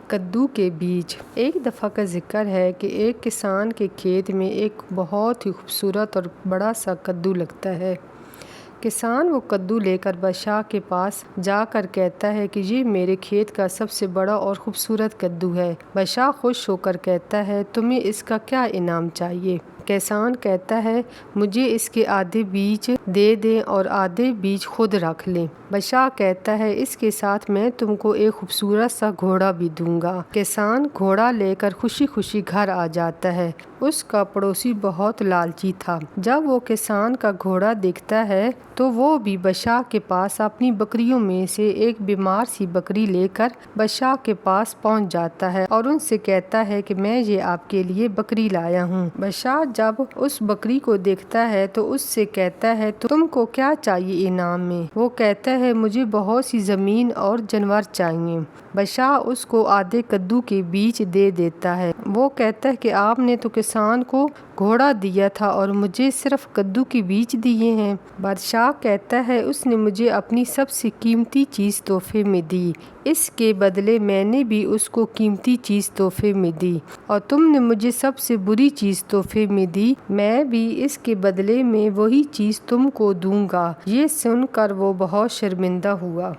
کدو کے بیج۔ ایک دفعہ کا ذکر ہے کہ ایک کسان کے کھیت میں ایک بہت ہی خوبصورت اور بڑا سا کدو لگتا ہے۔ کسان وہ کدو لے کر بادشاہ کے پاس جا کر کہتا ہے کہ یہ میرے کھیت کا سب سے بڑا اور خوبصورت کدو ہے۔ بادشاہ خوش ہو کر کہتا ہے تمہیں اس کا کیا انعام چاہیے؟ کسان کہتا ہے مجھے اس کے آدھے بیج دے دیں اور آدھے بیج خود رکھ لیں۔ بادشاہ کہتا ہے اس کے ساتھ میں تم کو ایک خوبصورت سا گھوڑا بھی دوں گا۔ کسان گھوڑا لے کر خوشی خوشی گھر آ جاتا ہے۔ اس کا پڑوسی بہت لالچی تھا۔ جب وہ کسان کا گھوڑا دیکھتا ہے تو وہ بھی بادشاہ کے پاس اپنی بکریوں میں سے ایک بیمار سی بکری لے کر بادشاہ کے پاس پہنچ جاتا ہے اور ان سے کہتا ہے کہ میں یہ آپ کے لیے بکری لایا ہوں۔ بادشاہ جب اس بکری کو دیکھتا ہے تو اس سے کہتا ہے تم کو کیا چاہیے انعام میں؟ وہ کہتا ہے مجھے بہت سی زمین اور جانور چاہیے۔ بادشاہ اس کو آدھے کدو کے بیج دے دیتا ہے۔ وہ کہتا ہے کہ آپ نے تو کسان کو گھوڑا دیا تھا اور مجھے صرف کدو کے بیج دیے ہیں۔ بادشاہ کہتا ہے اس نے مجھے اپنی سب سے قیمتی چیز تحفے میں دی، اس کے بدلے میں نے بھی اس کو قیمتی چیز تحفے میں دی، اور تم نے مجھے سب سے بری چیز تحفے میں دی، میں بھی اس کے بدلے میں وہی چیز تم کو دوں گا۔ یہ سن کر وہ بہت شرمندہ ہوا۔